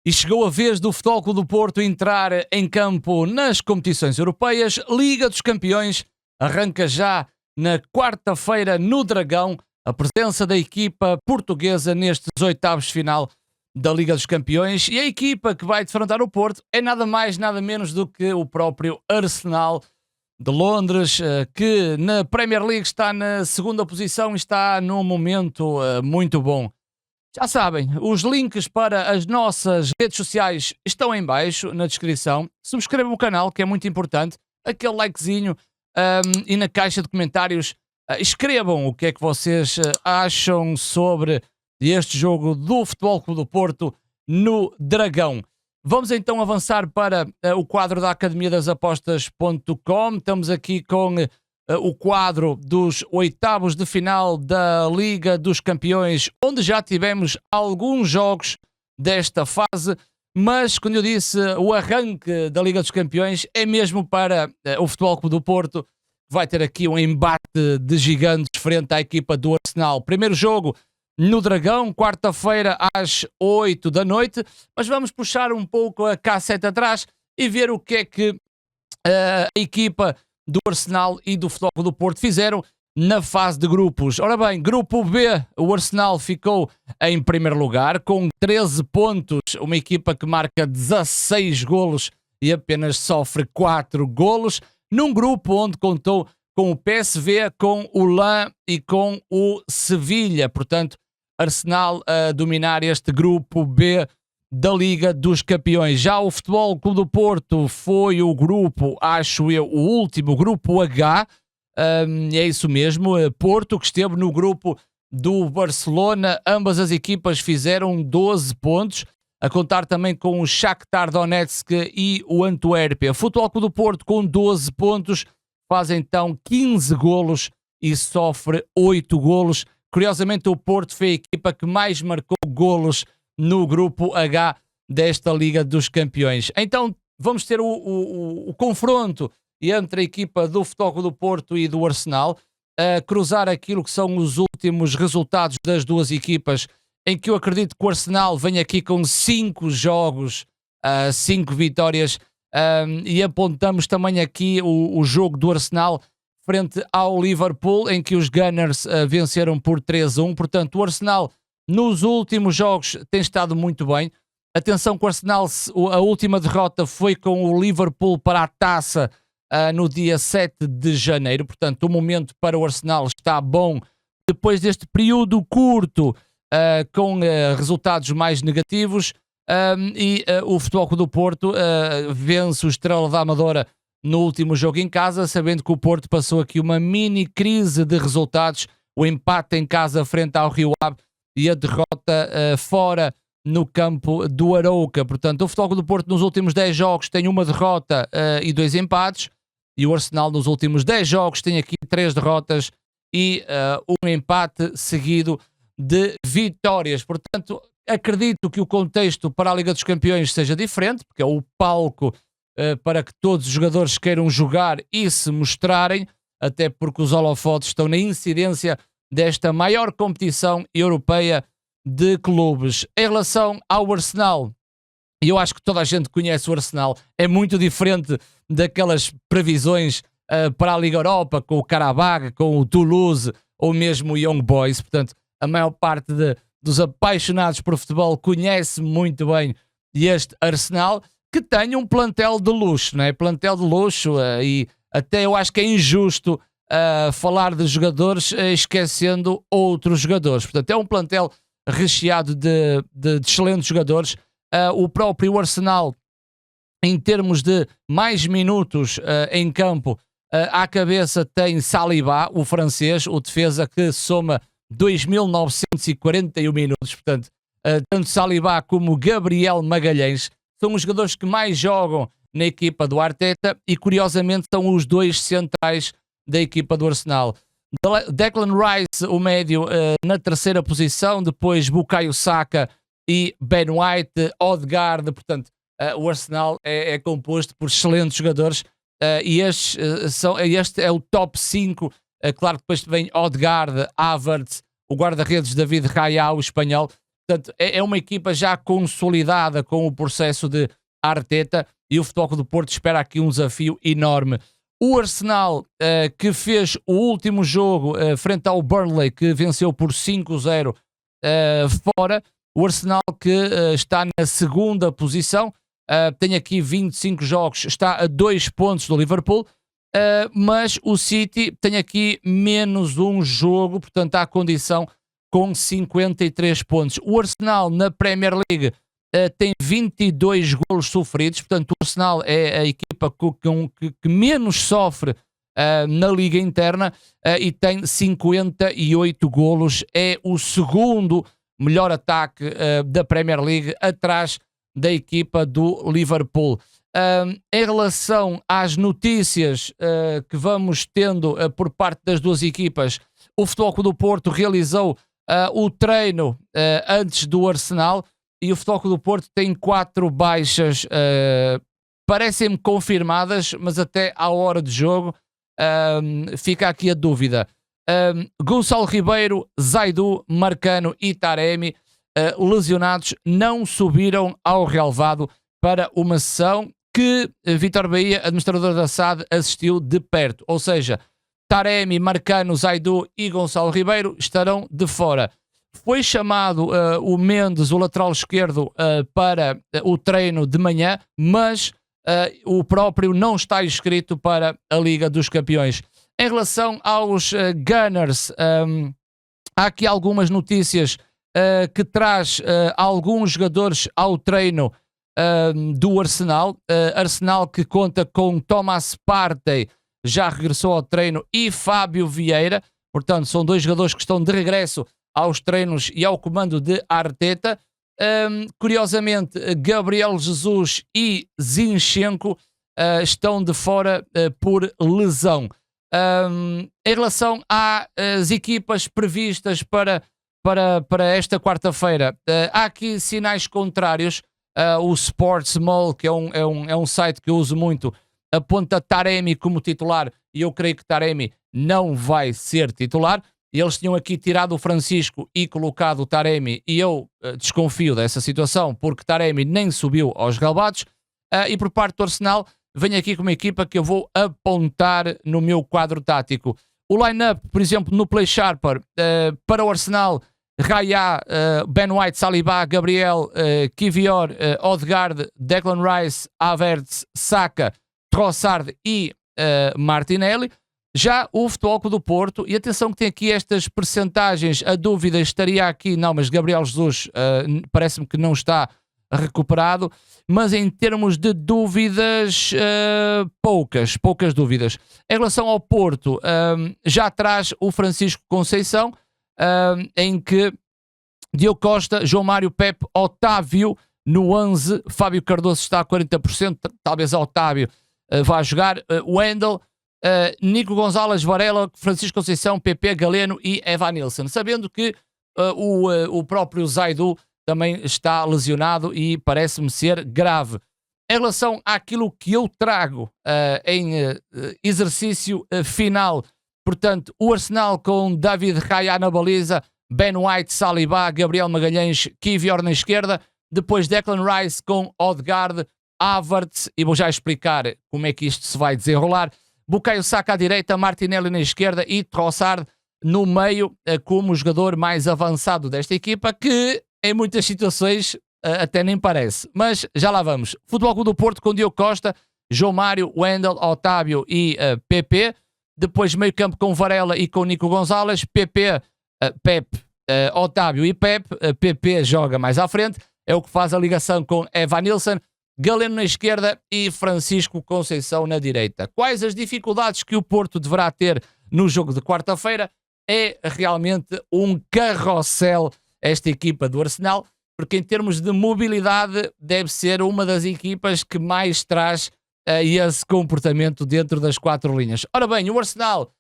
E chegou a vez do Futebol Clube do Porto entrar em campo nas competições europeias. Liga dos Campeões arranca já na quarta-feira no Dragão. A presença da equipa portuguesa nestes oitavos de final da Liga dos Campeões. E a equipa que vai defrontar o Porto é nada mais, nada menos do que o próprio Arsenal de Londres, que na Premier League está na segunda posição e está num momento muito bom. Já sabem, os links para as nossas redes sociais estão em baixo, na descrição. Subscrevam o canal, que é muito importante. Aquele likezinho e na caixa de comentários escrevam o que é que vocês acham sobre este jogo do Futebol Clube do Porto no Dragão. Vamos então avançar para o quadro da Academia das Apostas.com. Estamos aqui com o quadro dos oitavos de final da Liga dos Campeões, onde já tivemos alguns jogos desta fase, mas, como eu disse, o arranque da Liga dos Campeões é mesmo para o Futebol Clube do Porto, que vai ter aqui um embate de gigantes frente à equipa do Arsenal. Primeiro jogo no Dragão, quarta-feira às 8 da noite, mas vamos puxar um pouco a cassete atrás e ver o que é que a equipa do Arsenal e do Futebol Clube do Porto fizeram na fase de grupos. Ora bem, grupo B, o Arsenal ficou em primeiro lugar com 13 pontos, uma equipa que marca 16 golos e apenas sofre 4 golos, num grupo onde contou com o PSV, com o Lens e com o Sevilha. Portanto, Arsenal a dominar este grupo B da Liga dos Campeões. Já o Futebol Clube do Porto foi o grupo, acho eu, o último, grupo H, é isso mesmo, Porto, que esteve no grupo do Barcelona. Ambas as equipas fizeram 12 pontos, a contar também com o Shakhtar Donetsk e o Antuérpia. Futebol Clube do Porto com 12 pontos, faz então 15 golos e sofre 8 golos. Curiosamente, o Porto foi a equipa que mais marcou golos no grupo H desta Liga dos Campeões. Então vamos ter o confronto entre a equipa do Futebol Clube do Porto e do Arsenal, a cruzar aquilo que são os últimos resultados das duas equipas, em que eu acredito que o Arsenal vem aqui com 5 jogos, 5 vitórias, e apontamos também aqui o jogo do Arsenal frente ao Liverpool, em que os Gunners venceram por 3-1. Portanto, o Arsenal nos últimos jogos tem estado muito bem. Atenção que o Arsenal, a última derrota foi com o Liverpool para a taça no dia 7 de janeiro. Portanto, o momento para o Arsenal está bom depois deste período curto com resultados mais negativos. O Futebol Clube do Porto vence o Estrela da Amadora no último jogo em casa, sabendo que o Porto passou aqui uma mini crise de resultados, o empate em casa frente ao Rio Ave e a derrota fora no campo do Arouca. Portanto, o Futebol Clube do Porto nos últimos 10 jogos tem uma derrota e 2 empates, e o Arsenal nos últimos 10 jogos tem aqui 3 derrotas e um empate seguido de vitórias. Portanto, acredito que o contexto para a Liga dos Campeões seja diferente, porque é o palco para que todos os jogadores queiram jogar e se mostrarem, até porque os holofotes estão na incidência desta maior competição europeia de clubes. Em relação ao Arsenal, e eu acho que toda a gente conhece o Arsenal, é muito diferente daquelas previsões para a Liga Europa, com o Karabakh, com o Toulouse ou mesmo o Young Boys. Portanto, a maior parte dos apaixonados por futebol conhece muito bem este Arsenal, que tem um plantel de luxo, não é? Plantel de luxo, e até eu acho que é injusto falar de jogadores esquecendo outros jogadores. Portanto, é um plantel recheado de excelentes jogadores. O próprio Arsenal, em termos de mais minutos em campo, à cabeça tem Saliba, o francês, o defesa, que soma 2.941 minutos. Portanto, tanto Saliba como Gabriel Magalhães são os jogadores que mais jogam na equipa do Arteta e, curiosamente, são os 2 centrais da equipa do Arsenal. Declan Rice, o médio, na terceira posição, depois Bukayo Saka e Ben White, Odegaard. Portanto, o Arsenal é composto por excelentes jogadores, e este é o top 5. Claro que depois vem Odegaard, Havertz, o guarda-redes David Raya, o espanhol. Portanto, é uma equipa já consolidada com o processo de Arteta e o Futebol Clube do Porto espera aqui um desafio enorme. O Arsenal, que fez o último jogo frente ao Burnley, que venceu por 5-0 fora, o Arsenal que está na segunda posição, tem aqui 25 jogos, está a 2 pontos do Liverpool, mas o City tem aqui menos um jogo, portanto há condição com 53 pontos. O Arsenal na Premier League tem 22 golos sofridos, portanto o Arsenal é a equipa que menos sofre na liga interna e tem 58 golos, é o segundo melhor ataque da Premier League, atrás da equipa do Liverpool. Em relação às notícias que vamos tendo por parte das duas equipas, o Futebol Clube do Porto realizou o treino antes do Arsenal e o Futebol Clube do Porto tem 4 baixas, parecem-me confirmadas, mas até à hora de jogo fica aqui a dúvida. Gonçalo Ribeiro, Zaidu, Marcano e Taremi, lesionados, não subiram ao relvado para uma sessão que Vítor Bahia, administrador da SAD, assistiu de perto. Ou seja, Taremi, Marcano, Zaidu e Gonçalo Ribeiro estarão de fora. Foi chamado o Mendes, o lateral esquerdo, para o treino de manhã, mas o próprio não está inscrito para a Liga dos Campeões. Em relação aos Gunners, há aqui algumas notícias que traz alguns jogadores ao treino do Arsenal. Arsenal que conta com Thomas Partey, já regressou ao treino, e Fábio Vieira. Portanto, são 2 jogadores que estão de regresso aos treinos e ao comando de Arteta. Curiosamente, Gabriel Jesus e Zinchenko estão de fora por lesão. Em relação às equipas previstas para esta quarta-feira, há aqui sinais contrários. O Sportsmall, que é um site que eu uso muito, aponta Taremi como titular e eu creio que Taremi não vai ser titular. Eles tinham aqui tirado o Francisco e colocado o Taremi e eu desconfio dessa situação porque Taremi nem subiu aos relevados. E por parte do Arsenal, venho aqui com uma equipa que eu vou apontar no meu quadro tático. O line-up, por exemplo, no Play Sharper, para o Arsenal, Raya, Ben White, Saliba, Gabriel, Kivior, Odegaard, Declan Rice, Havertz, Saka, Trossard e Martinelli. Já o Futebol Clube do Porto, e atenção que tem aqui estas percentagens, a dúvida estaria aqui, não, mas Gabriel Jesus parece-me que não está recuperado, mas em termos de dúvidas, poucas dúvidas. Em relação ao Porto, já traz o Francisco Conceição, em que Diogo Costa, João Mário, Pepe, Otávio no 11, Fábio Cardoso está a 40%, talvez Otávio vá jogar, Wendel, Nico Gonzalez, Varela, Francisco Conceição, PP, Galeno e Evanilson, sabendo que o próprio Zaidu também está lesionado e parece-me ser grave. Em relação àquilo que eu trago em exercício final, portanto, o Arsenal com David Raya na baliza, Ben White, Saliba, Gabriel Magalhães, Kivior na esquerda, depois Declan Rice com Odegaard, Havertz, e vou já explicar como é que isto se vai desenrolar, Bukayo Saka à direita, Martinelli na esquerda e Trossard no meio como jogador mais avançado desta equipa, que em muitas situações até nem parece. Mas já lá vamos. Futebol Clube do Porto com Diogo Costa, João Mário, Wendel, Otávio e PP. Depois meio campo com Varela e com Nico Gonzalez. PP, Pepe, Otávio e Pepe. PP joga mais à frente. É o que faz a ligação com Evanilson. Galeno na esquerda e Francisco Conceição na direita. Quais as dificuldades que o Porto deverá ter no jogo de quarta-feira? É realmente um carrossel esta equipa do Arsenal, porque em termos de mobilidade deve ser uma das equipas que mais traz esse comportamento dentro das 4 linhas. Ora bem, o Arsenal,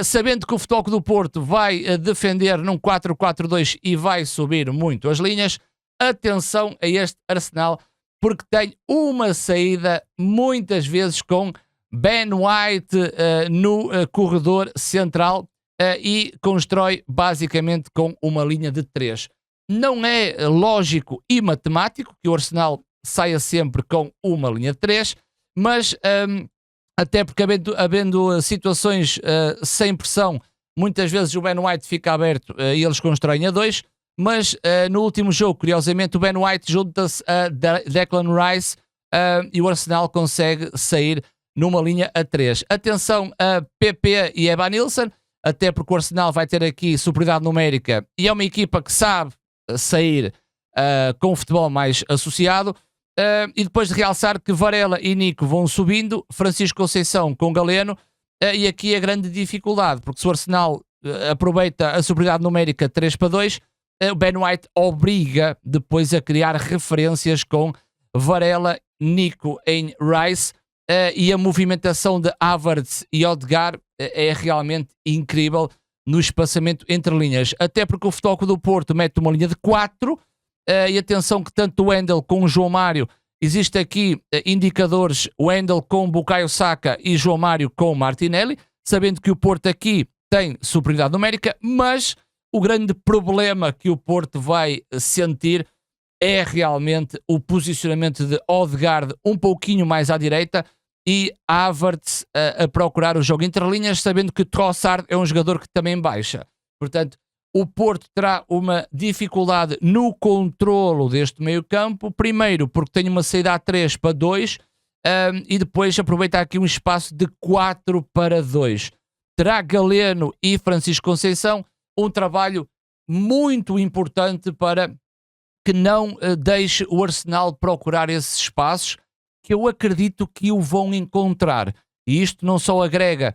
sabendo que o Futebol Clube do Porto vai defender num 4-4-2 e vai subir muito as linhas, atenção a este Arsenal, porque tem uma saída muitas vezes com Ben White no corredor central e constrói basicamente com uma linha de 3. não é lógico e matemático que o Arsenal saia sempre com uma linha de 3, mas até porque havendo situações sem pressão, muitas vezes o Ben White fica aberto e eles constroem a 2, mas no último jogo, curiosamente, o Ben White junta-se a Declan Rice e o Arsenal consegue sair numa linha a 3. Atenção a PP e Evan Nilsson, até porque o Arsenal vai ter aqui superioridade numérica e é uma equipa que sabe sair com o futebol mais associado. E depois de realçar que Varela e Nico vão subindo, Francisco Conceição com Galeno, e aqui a grande dificuldade, porque se o Arsenal aproveita a superioridade numérica 3-2, o Ben White obriga depois a criar referências com Varela, Nico em Rice, e a movimentação de Havertz e Odegaard é realmente incrível no espaçamento entre linhas, até porque o Futebol Clube do Porto mete uma linha de 4, e atenção que tanto o Wendel com o João Mário, existe aqui indicadores, o Wendel com Bukayo Saka e João Mário com Martinelli, sabendo que o Porto aqui tem superioridade numérica, mas o grande problema que o Porto vai sentir é realmente o posicionamento de Odegaard um pouquinho mais à direita e Havertz a procurar o jogo entre linhas, sabendo que Trossard é um jogador que também baixa. Portanto, o Porto terá uma dificuldade no controlo deste meio campo, primeiro porque tem uma saída a 3-2 e depois aproveita aqui um espaço de 4-2. Terá Galeno e Francisco Conceição um trabalho muito importante para que não deixe o Arsenal procurar esses espaços, que eu acredito que o vão encontrar. E isto não só agrega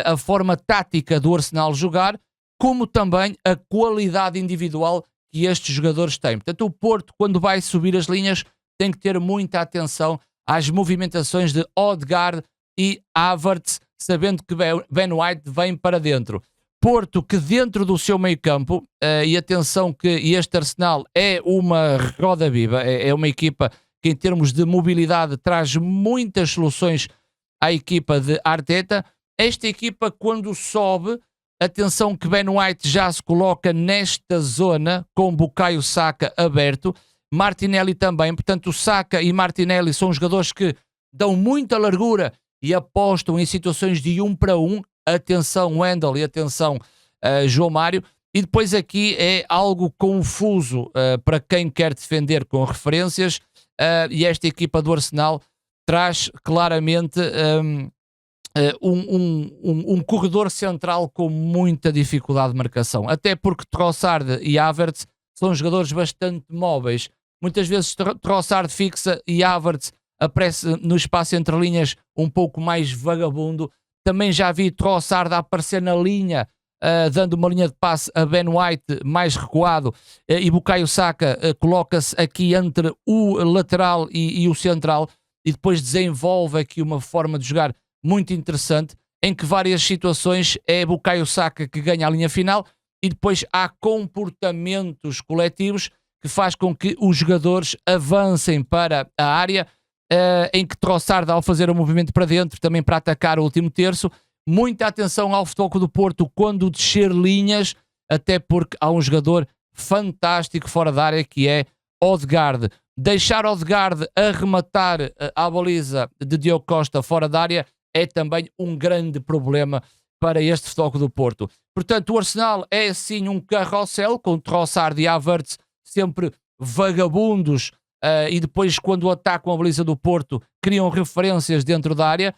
a forma tática do Arsenal jogar, como também a qualidade individual que estes jogadores têm. Portanto, o Porto, quando vai subir as linhas, tem que ter muita atenção às movimentações de Odegaard e Havertz, sabendo que Ben White vem para dentro. Porto, que dentro do seu meio campo, e atenção que este Arsenal é uma roda viva, é uma equipa que em termos de mobilidade traz muitas soluções à equipa de Arteta. Esta equipa, quando sobe, atenção que Ben White já se coloca nesta zona com Bukayo Saka aberto, Martinelli também, portanto o Saka e Martinelli são jogadores que dão muita largura e apostam em situações de 1 para 1, atenção Wendel e atenção João Mário, e depois aqui é algo confuso para quem quer defender com referências, e esta equipa do Arsenal traz claramente um corredor central com muita dificuldade de marcação, até porque Trossard e Havertz são jogadores bastante móveis. Muitas vezes Trossard fixa e Havertz aparece no espaço entre linhas um pouco mais vagabundo. Também já vi Trossard a aparecer na linha, dando uma linha de passe a Ben White mais recuado, e Bukayo Saka coloca-se aqui entre o lateral e o central, e depois desenvolve aqui uma forma de jogar muito interessante, em que várias situações é Bukayo Saka que ganha a linha final, e depois há comportamentos coletivos que faz com que os jogadores avancem para a área, em que Trossard, ao fazer o movimento para dentro, também para atacar o último terço. Muita atenção ao Futebol Clube do Porto quando descer linhas, até porque há um jogador fantástico fora da área que é Odegaard. Deixar Odegaard arrematar à baliza de Diogo Costa fora da área é também um grande problema para este Futebol Clube do Porto. Portanto, o Arsenal é sim um carrossel, com Trossard e Havertz sempre vagabundos, e depois quando atacam a baliza do Porto criam referências dentro da área.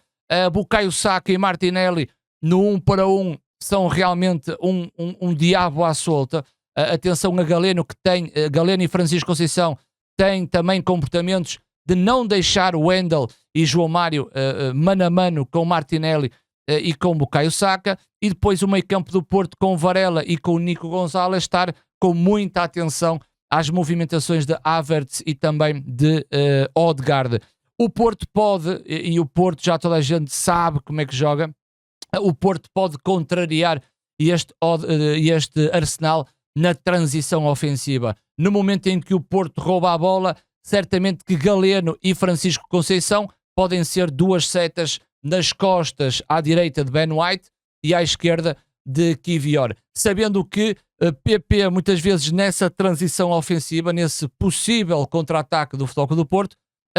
Bukayo Saka e Martinelli no 1 para 1 são realmente um diabo à solta. Atenção a Galeno, que tem Galeno e Francisco Conceição têm também comportamentos de não deixar o Wendel e João Mário mano a mano com Martinelli e com Bukayo Saka, e depois o meio campo do Porto com Varela e com o Nico Gonzalez estar com muita atenção às movimentações de Havertz e também de Odegaard. O Porto pode, e o Porto já toda a gente sabe como é que joga, o Porto pode contrariar este Arsenal na transição ofensiva. No momento em que o Porto rouba a bola, certamente que Galeno e Francisco Conceição podem ser duas setas nas costas à direita de Ben White e à esquerda de Kivior, sabendo que PP muitas vezes nessa transição ofensiva, nesse possível contra-ataque do Futebol Clube do Porto,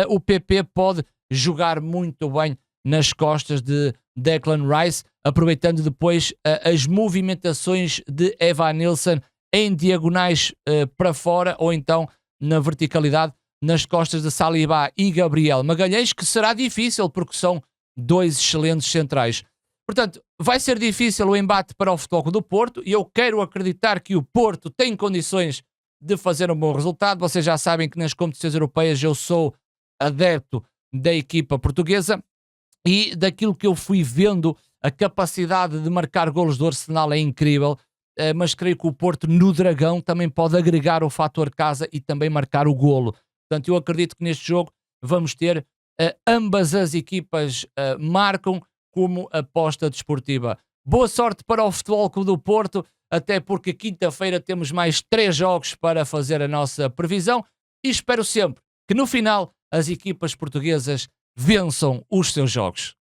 o PP pode jogar muito bem nas costas de Declan Rice, aproveitando depois as movimentações de Evanilson em diagonais para fora ou então na verticalidade nas costas de Saliba e Gabriel Magalhães, que será difícil porque são dois excelentes centrais. Portanto, vai ser difícil o embate para o Futebol Clube do Porto e eu quero acreditar que o Porto tem condições de fazer um bom resultado. Vocês já sabem que nas competições europeias eu sou adepto da equipa portuguesa e daquilo que eu fui vendo, a capacidade de marcar golos do Arsenal é incrível, mas creio que o Porto no Dragão também pode agregar o fator casa e também marcar o golo. Portanto, eu acredito que neste jogo vamos ter ambas as equipas marcam como aposta desportiva. Boa sorte para o Futebol Clube do Porto, até porque quinta-feira temos mais 3 jogos para fazer a nossa previsão e espero sempre que no final as equipas portuguesas vençam os seus jogos.